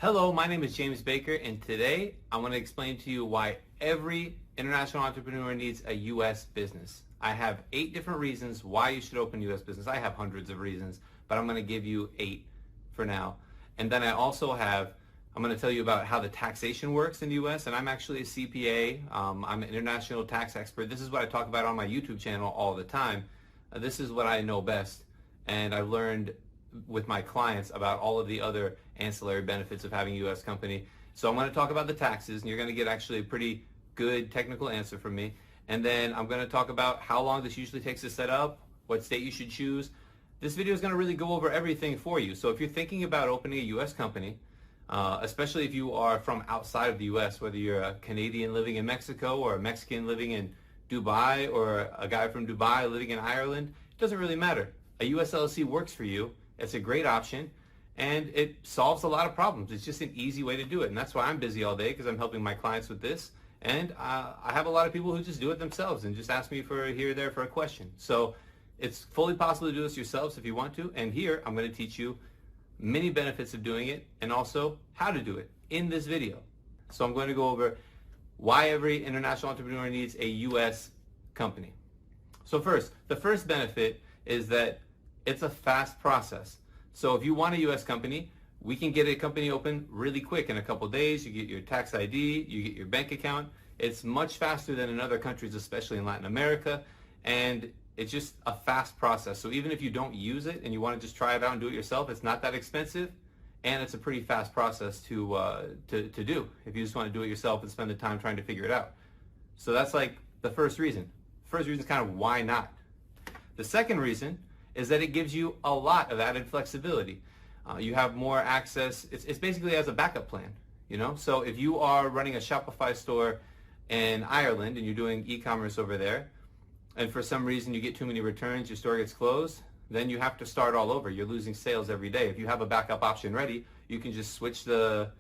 Hello, my name is James Baker, and today I want to explain to you why every international entrepreneur needs a U.S. business. I have 8 different reasons why you should open a U.S. business. I have hundreds of reasons, but I'm going to give you 8 for now. And then I'm going to tell you about how the taxation works in the U.S., and I'm actually a CPA. I'm an international tax expert. This is what I talk about on my YouTube channel all the time. This is what I know best, and I've learned with my clients about all of the other ancillary benefits of having a U.S. company. So I'm going to talk about the taxes, and you're going to get actually a pretty good technical answer from me. And then I'm going to talk about how long this usually takes to set up, what state you should choose. This video is going to really go over everything for you. So if you're thinking about opening a U.S. company, especially if you are from outside of the U.S., whether you're a Canadian living in Mexico or a Mexican living in Dubai or a guy from Dubai living in Ireland, it doesn't really matter. A U.S. LLC works for you. It's a great option, and it solves a lot of problems. It's just an easy way to do it, and that's why I'm busy all day, because I'm helping my clients with this. And I have a lot of people who just do it themselves and just ask me for here or there for a question. So it's fully possible to do this yourselves if you want to. And here I'm going to teach you many benefits of doing it and also how to do it in this video. So I'm going to go over why every international entrepreneur needs a U.S. company. So first, the first benefit is that it's a fast process. So if you want a U.S. company, we can get a company open really quick. In a couple of days, you get your tax ID, you get your bank account. It's much faster than in other countries, especially in Latin America, and it's just a fast process. So even if you don't use it and you want to just try it out and do it yourself, it's not that expensive, and it's a pretty fast process to do if you just want to do it yourself and spend the time trying to figure it out. So that's like the first reason. First reason is kind of why not. The second reason is that it gives you a lot of added flexibility. You have more access. It's basically as a backup plan, you know? So if you are running a Shopify store in Ireland and you're doing e-commerce over there, and for some reason you get too many returns, your store gets closed, then you have to start all over. You're losing sales every day. If you have a backup option ready, you can just switch the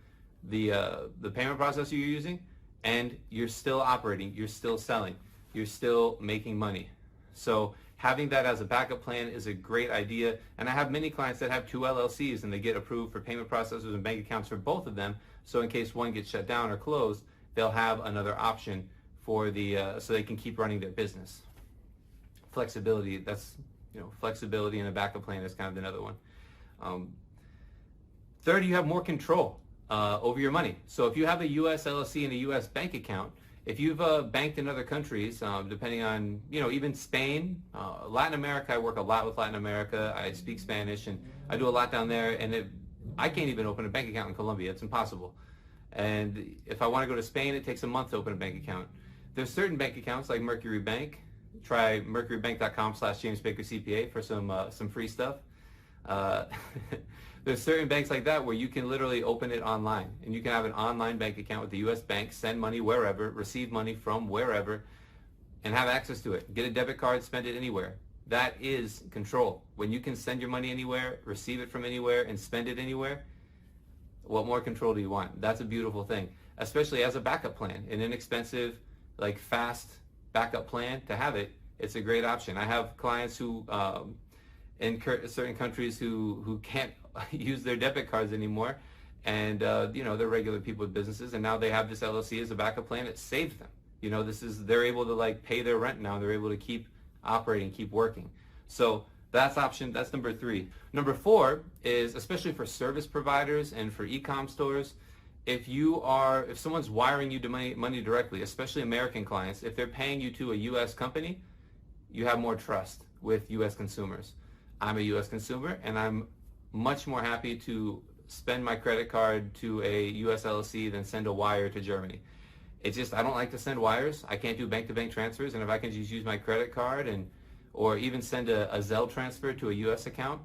payment processor you're using, and you're still operating, you're still selling, you're still making money. So having that as a backup plan is a great idea, and I have many clients that have 2 LLCs and they get approved for payment processors and bank accounts for both of them, so in case one gets shut down or closed, they'll have another option for so they can keep running their business. Flexibility, that's, flexibility in a backup plan is kind of another one. Third, you have more control over your money. So if you have a U.S. LLC and a U.S. bank account, if you've banked in other countries, depending on, even Spain, Latin America, I work a lot with Latin America. I speak Spanish, and I do a lot down there, and I can't even open a bank account in Colombia. It's impossible. And if I want to go to Spain, it takes a month to open a bank account. There's certain bank accounts like Mercury Bank. Try mercurybank.com/JamesBakerCPA for some free stuff. There's certain banks like that where you can literally open it online, and you can have an online bank account with the U.S. bank, send money wherever, receive money from wherever, and have access to it. Get a debit card, spend it anywhere. That is control. When you can send your money anywhere, receive it from anywhere, and spend it anywhere, what more control do you want? That's a beautiful thing, especially as a backup plan, an inexpensive, fast backup plan to have it. It's a great option. I have clients who in certain countries who can't use their debit cards anymore, and they're regular people with businesses, and now they have this LLC as a backup plan. It saves them. They're able to pay their rent now. They're able to keep operating, keep working. So that's number 3. Number 4 is, especially for service providers and for e-com stores, if someone's wiring you money directly, especially American clients, if they're paying you to a U.S. company, you have more trust with U.S. consumers. I'm a U.S. consumer, and I'm much more happy to spend my credit card to a U.S. LLC than send a wire to Germany. It's just, I don't like to send wires. I can't do bank-to-bank transfers, and if I can just use my credit card or even send a Zelle transfer to a U.S. account,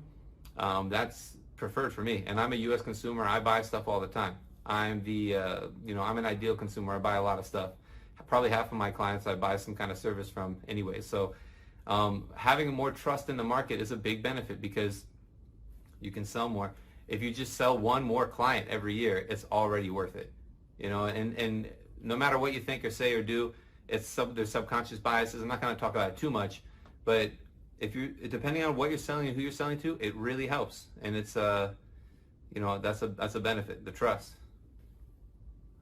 that's preferred for me. And I'm a U.S. consumer. I buy stuff all the time. I'm I'm an ideal consumer. I buy a lot of stuff. Probably half of my clients I buy some kind of service from anyway. So having more trust in the market is a big benefit, because you can sell more. If you just sell one more client every year, it's already worth it. And no matter what you think or say or do, there's subconscious biases. I'm not going to talk about it too much, but depending on what you're selling and who you're selling to, it really helps. And it's That's a benefit, the trust.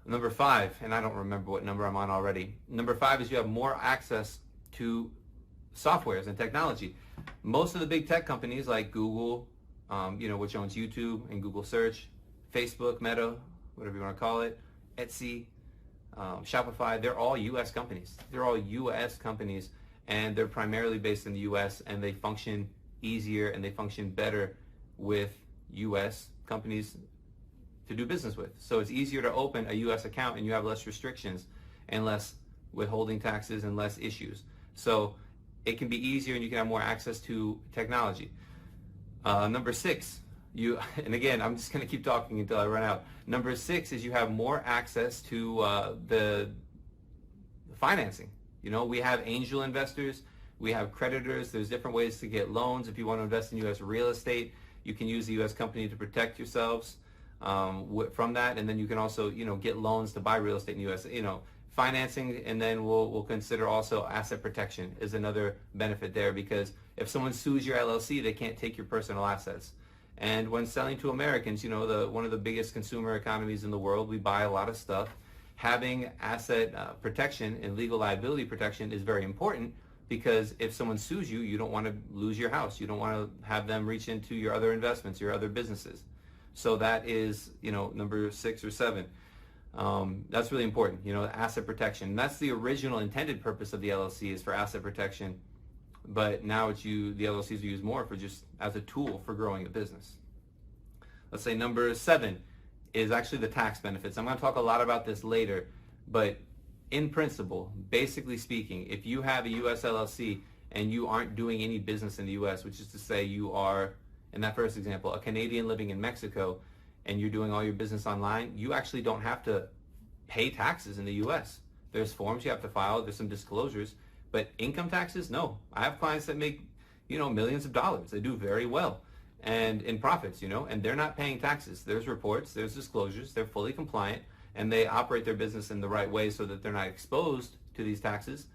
Number 5, and I don't remember what number I'm on already. Number 5 is you have more access to softwares and technology. Most of the big tech companies like Google, which owns YouTube and Google Search, Facebook, Meta, whatever you want to call it, Etsy, Shopify, they're all U.S. companies. They're all U.S. companies, and they're primarily based in the U.S., and they function easier and they function better with U.S. companies to do business with. So it's easier to open a U.S. account, and you have less restrictions and less withholding taxes and less issues. So it can be easier, and you can have more access to technology. Number 6, and again, I'm just going to keep talking until I run out. Number 6 is you have more access to the financing. We have angel investors, we have creditors. There's different ways to get loans. If you want to invest in U.S. real estate, you can use the U.S. company to protect yourselves from that, and then you can also get loans to buy real estate in the U.S. Financing, and then we'll consider also asset protection is another benefit there, because if someone sues your LLC, they can't take your personal assets. And when selling to Americans, one of the biggest consumer economies in the world, we buy a lot of stuff. Having asset protection and legal liability protection is very important, because if someone sues you, you don't want to lose your house. You don't want to have them reach into your other investments, your other businesses. So that is, number 6 or 7. That's really important, asset protection. That's the original intended purpose of the LLC, is for asset protection. But now the LLCs are used more for just as a tool for growing a business. Let's say number 7 is actually the tax benefits. I'm going to talk a lot about this later, but in principle, basically speaking, if you have a U.S. LLC and you aren't doing any business in the U.S., which is to say you are, in that first example, a Canadian living in Mexico, and you're doing all your business online, you actually don't have to pay taxes in the U.S. There's forms you have to file, there's some disclosures, but income taxes, no. I have clients that make, millions of dollars. They do very well, and in profits, and they're not paying taxes. There's reports, there's disclosures, they're fully compliant, and they operate their business in the right way so that they're not exposed to these taxes.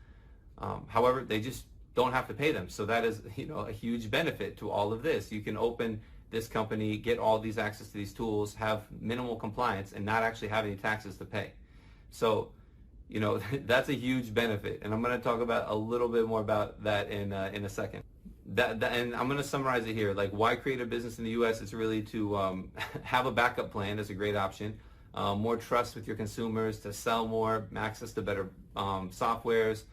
However, they just don't have to pay them. So that is, a huge benefit to all of this. You can open this company, get all these access to these tools, have minimal compliance, and not actually have any taxes to pay. So, that's a huge benefit. And I'm going to talk about a little bit more about that in a second. And I'm going to summarize it here. Like, why create a business in the U.S.? It's really to have a backup plan. That's a great option. More trust with your consumers, to sell more, access to better softwares,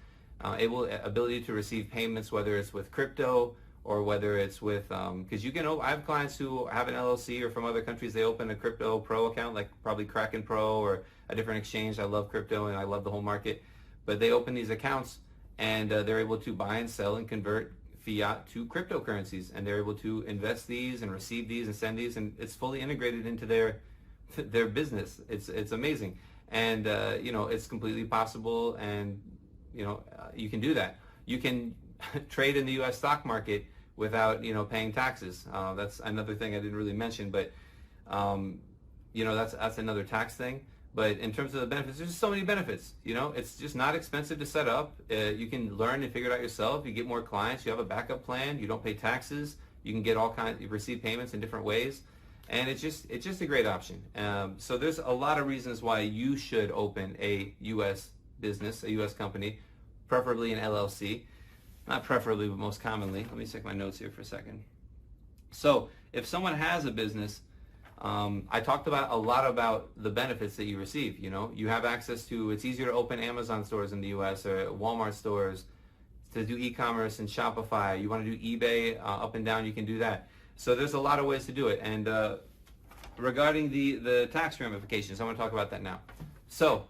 ability to receive payments, whether it's with crypto or whether it's with, because I have clients who have an LLC or from other countries, they open a crypto pro account, like probably Kraken Pro or a different exchange. I love crypto and I love the whole market, but they open these accounts and they're able to buy and sell and convert fiat to cryptocurrencies, and they're able to invest these and receive these and send these, and it's fully integrated into their business. It's amazing, and it's completely possible, and you can do that. You can trade in the U.S. stock market without paying taxes. That's another thing I didn't really mention, but that's another tax thing. But in terms of the benefits, there's just so many benefits. It's just not expensive to set up. You can learn and figure it out yourself. You get more clients. You have a backup plan. You don't pay taxes. You can get you receive payments in different ways. And it's just a great option. So there's a lot of reasons why you should open a U.S. business, a U.S. company, preferably an LLC. Not preferably, but most commonly. Let me check my notes here for a second. So if someone has a business, I talked about a lot about the benefits that you receive. You have access to, it's easier to open Amazon stores in the U.S. or Walmart stores, to do e-commerce and Shopify. You want to do eBay up and down, you can do that. So there's a lot of ways to do it. And regarding the tax ramifications, I want to talk about that now. So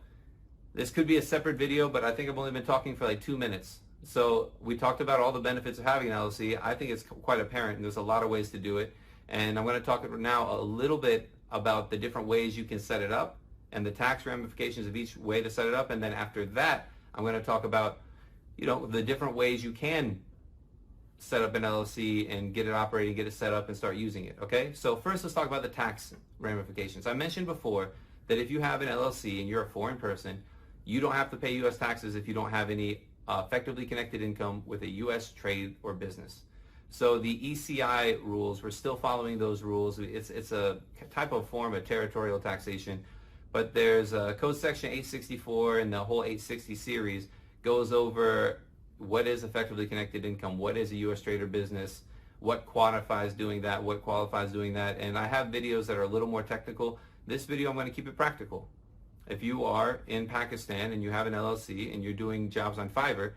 this could be a separate video, but I think I've only been talking for like 2 minutes. So we talked about all the benefits of having an LLC. I think it's quite apparent, and there's a lot of ways to do it. And I'm going to talk now a little bit about the different ways you can set it up and the tax ramifications of each way to set it up. And then after that, I'm going to talk about, the different ways you can set up an LLC and get it operating, get it set up and start using it. Okay? So first, let's talk about the tax ramifications. I mentioned before that if you have an LLC and you're a foreign person, you don't have to pay U.S. taxes if you don't have any effectively connected income with a U.S. trade or business. So the ECI rules, we're still following those rules. It's a type of form of territorial taxation, but there's a code section 864, and the whole 860 series goes over what is effectively connected income, what is a U.S. trader business, what quantifies doing that, what qualifies doing that. And I have videos that are a little more technical. This video, I'm going to keep it practical. If you are in Pakistan and you have an LLC and you're doing jobs on Fiverr,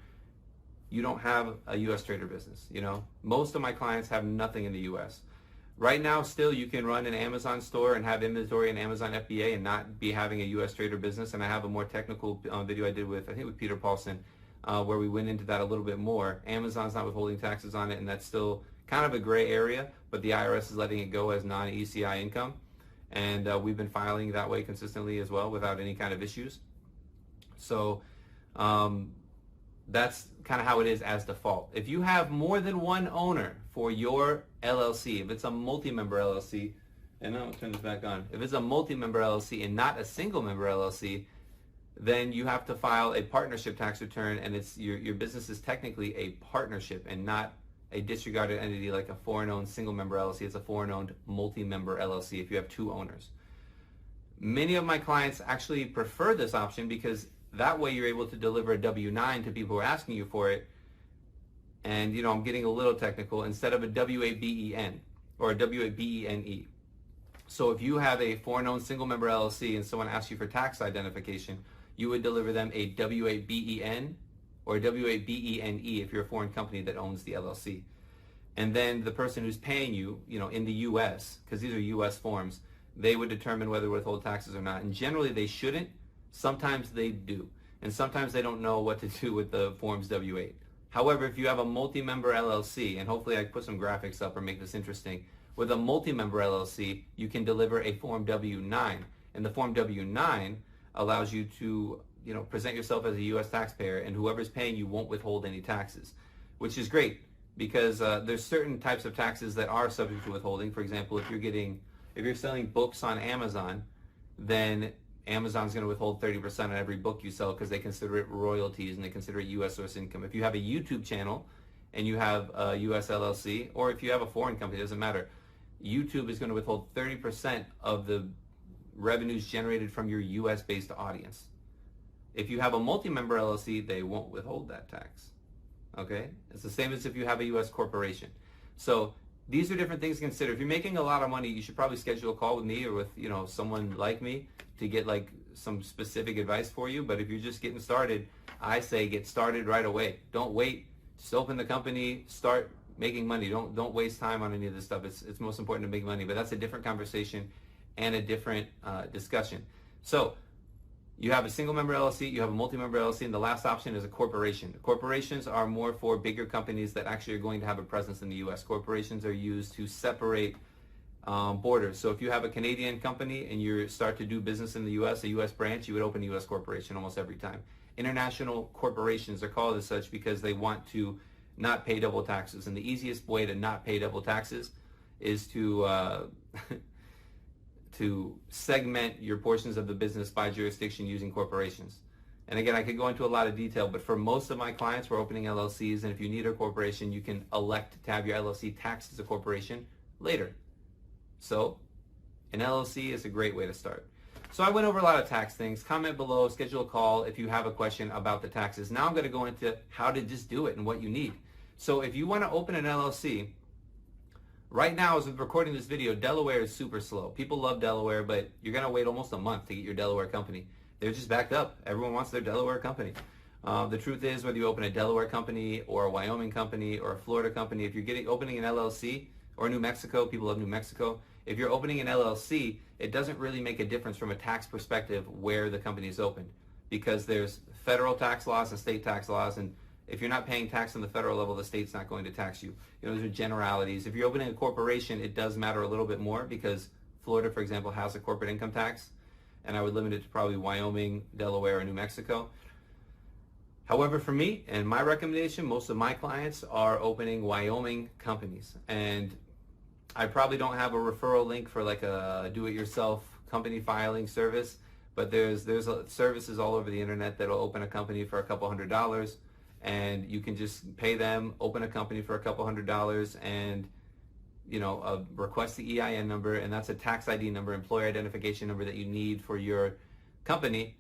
you don't have a U.S. trader business. You know, most of my clients have nothing in the U.S. Right now, still, you can run an Amazon store and have inventory in Amazon FBA and not be having a U.S. trader business. And I have a more technical video I did with, I think, with Peter Paulson, where we went into that a little bit more. Amazon's not withholding taxes on it, and that's still kind of a gray area, but the IRS is letting it go as non-ECI income. And we've been filing that way consistently as well without any kind of issues. So that's kind of how it is as default. If you have more than one owner for your LLC, if it's a multi-member LLC, and I'll turn this back on. If it's a multi-member LLC and not a single-member LLC, then you have to file a partnership tax return, and it's your business is technically a partnership and not a disregarded entity like a foreign-owned single-member LLC. It's a foreign-owned multi-member LLC if you have two owners. Many of my clients actually prefer this option because that way you're able to deliver a W-9 to people who are asking you for it. And, you know, I'm getting a little technical, instead of a W-8-B-E-N or a W-8-B-E-N-E. So if you have a foreign-owned single-member LLC and someone asks you for tax identification, you would deliver them a W-8-B-E-N or a W-8-B-E-N-E if you're a foreign company that owns the LLC. And then the person who's paying you, you know, in the U.S., because these are U.S. forms, they would determine whether to withhold taxes or not. And generally they shouldn't. Sometimes they do. And sometimes they don't know what to do with the forms W-8. However, if you have a multi-member LLC, and hopefully I put some graphics up or make this interesting, with a multi-member LLC, you can deliver a form W-9. And the form W-9 allows you to, you know, present yourself as a U.S. taxpayer, and whoever's paying you won't withhold any taxes, which is great because there's certain types of taxes that are subject to withholding. For example, if you're selling books on Amazon, then Amazon's going to withhold 30% on every book you sell because they consider it royalties and they consider it U.S. source income. If you have a YouTube channel and you have a U.S. LLC, or if you have a foreign company, it doesn't matter. YouTube is going to withhold 30% of the revenues generated from your U.S.-based audience. If you have a multi-member LLC, they won't withhold that tax. Okay? It's the same as if you have a U.S. corporation. So these are different things to consider. If you're making a lot of money, you should probably schedule a call with me or with, you know, someone like me to get like some specific advice for you. But if you're just getting started, I say get started right away. Don't wait. Just open the company, start making money. Don't waste time on any of this stuff. It's most important to make money, but that's a different conversation and a different discussion. So you have a single member LLC, you have a multi-member LLC, and the last option is a corporation. Corporations are more for bigger companies that actually are going to have a presence in the U.S. Corporations are used to separate borders. So if you have a Canadian company and you start to do business in the U.S., a U.S. branch, you would open a U.S. corporation almost every time. International corporations are called as such because they want to not pay double taxes. And the easiest way to not pay double taxes is to to segment your portions of the business by jurisdiction using corporations. And again, I could go into a lot of detail, but for most of my clients, we're opening LLCs, and if you need a corporation, you can elect to have your LLC taxed as a corporation later. So an LLC is a great way to start. So I went over a lot of tax things. Comment below, schedule a call if you have a question about the taxes. Now I'm going to go into how to just do it and what you need. So if you want to open an LLC, right now, as I'm recording this video, Delaware is super slow. People love Delaware, but you're going to wait almost a month to get your Delaware company. They're just backed up. Everyone wants their Delaware company. The truth is, whether you open a Delaware company or a Wyoming company or a Florida company, if you're opening an LLC, or New Mexico, people love New Mexico. If you're opening an LLC, it doesn't really make a difference from a tax perspective where the company is opened, because there's federal tax laws and state tax laws, and if you're not paying tax on the federal level, the state's not going to tax you. You know, those are generalities. If you're opening a corporation, it does matter a little bit more because Florida, for example, has a corporate income tax, and I would limit it to probably Wyoming, Delaware, or New Mexico. However, for me and my recommendation, most of my clients are opening Wyoming companies, and I probably don't have a referral link for like a do-it-yourself company filing service, but there's services all over the internet that'll open a company for a couple $100s. and you can just pay them, open a company for a couple $100, and request the EIN number, and that's a tax ID number, employer identification number that you need for your company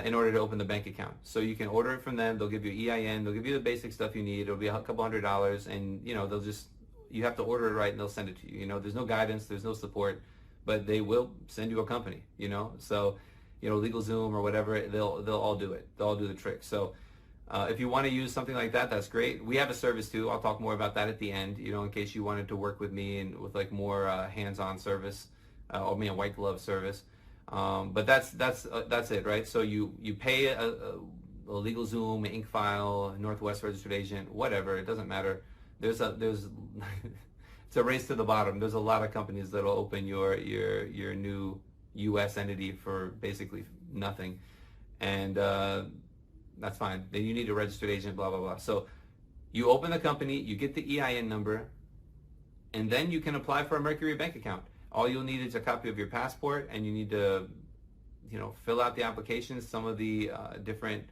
in order to open the bank account. So you can order it from them. They'll give you EIN. They'll give you the basic stuff you need. It'll be a couple $100, and you have to order it right, and they'll send it to you. There's no guidance, there's no support, but they will send you a company. So LegalZoom or whatever, they'll all do it. They'll all do the trick. So if you want to use something like that, that's great. We have a service too. I'll talk more about that at the end, in case you wanted to work with me and with like more hands-on service, or a white glove service. But that's it, right? So you pay a LegalZoom, InkFile, Northwest Registered Agent, whatever. It doesn't matter. There's it's a race to the bottom. There's a lot of companies that'll open your new U.S. entity for basically nothing, and that's fine. Then you need a registered agent, blah, blah, blah. So you open the company, you get the EIN number, and then you can apply for a Mercury bank account. All you'll need is a copy of your passport, and you need to, fill out the applications. Some of the different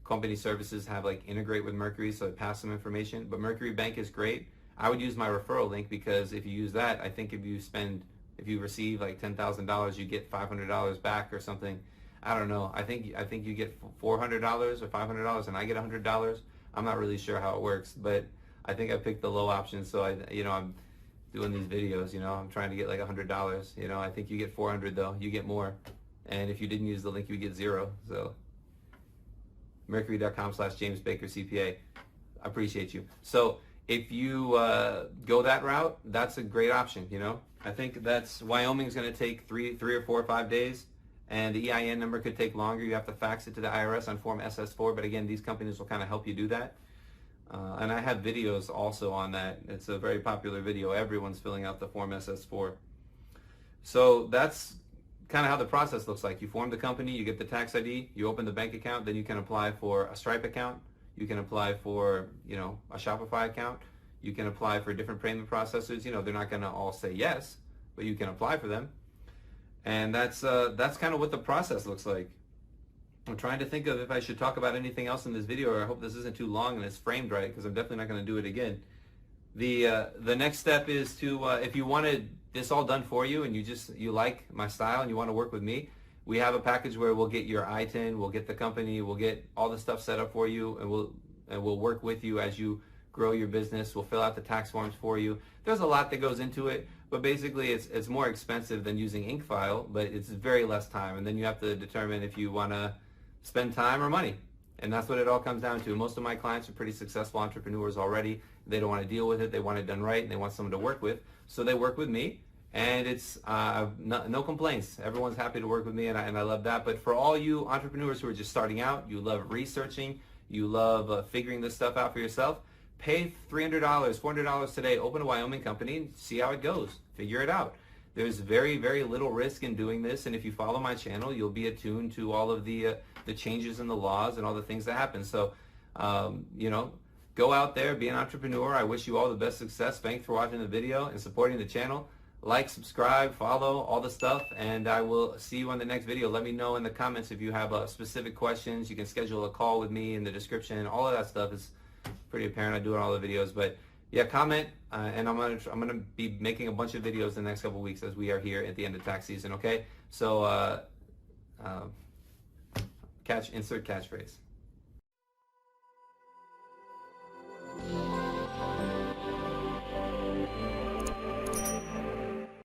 company services have like integrate with Mercury, so it pass some information. But Mercury Bank is great. I would use my referral link, because if you use that, I think if you receive like $10,000, you get $500 back or something. I don't know. I think you get $400 or $500, and I get $100. I'm not really sure how it works, but I think I picked the low option. So I'm doing these videos. I'm trying to get like $100. I think you get 400 though. You get more, and if you didn't use the link, you get 0. So Mercury.com/JamesBakerCPA. I appreciate you. So if you go that route, that's a great option. I think that's Wyoming's going to take three or 4 or 5 days. And the EIN number could take longer. You have to fax it to the IRS on Form SS4. But again, these companies will kind of help you do that. And I have videos also on that. It's a very popular video. Everyone's filling out the Form SS4. So that's kind of how the process looks like. You form the company, you get the tax ID, you open the bank account, then you can apply for a Stripe account. You can apply for, a Shopify account. You can apply for different payment processors. They're not going to all say yes, but you can apply for them. And that's kind of what the process looks like. I'm trying to think of if I should talk about anything else in this video, or I hope this isn't too long and it's framed right, because I'm definitely not going to do it again. The next step is to, if you wanted this all done for you and you like my style and you want to work with me, we have a package where we'll get your ITIN, we'll get the company, we'll get all the stuff set up for you, and we'll work with you as you grow your business. We'll fill out the tax forms for you. There's a lot that goes into it, but basically it's more expensive than using InkFile, but it's very less time. And then you have to determine if you want to spend time or money. And that's what it all comes down to. Most of my clients are pretty successful entrepreneurs already. They don't want to deal with it. They want it done right, and they want someone to work with. So they work with me, and it's no complaints. Everyone's happy to work with me, and I love that. But for all you entrepreneurs who are just starting out, you love researching, you love figuring this stuff out for yourself, pay $300, $400 today, open a Wyoming company, and see how it goes. Figure it out. There's very, very little risk in doing this, and if you follow my channel, you'll be attuned to all of the changes in the laws and all the things that happen. So, go out there, be an entrepreneur. I wish you all the best success. Thanks for watching the video and supporting the channel. Like, subscribe, follow, all the stuff, and I will see you on the next video. Let me know in the comments if you have specific questions. You can schedule a call with me in the description. All of that stuff is pretty apparent. I do it in all the videos, but yeah, comment, and I'm gonna be making a bunch of videos in the next couple of weeks as we are here at the end of tax season. Okay, so insert catchphrase.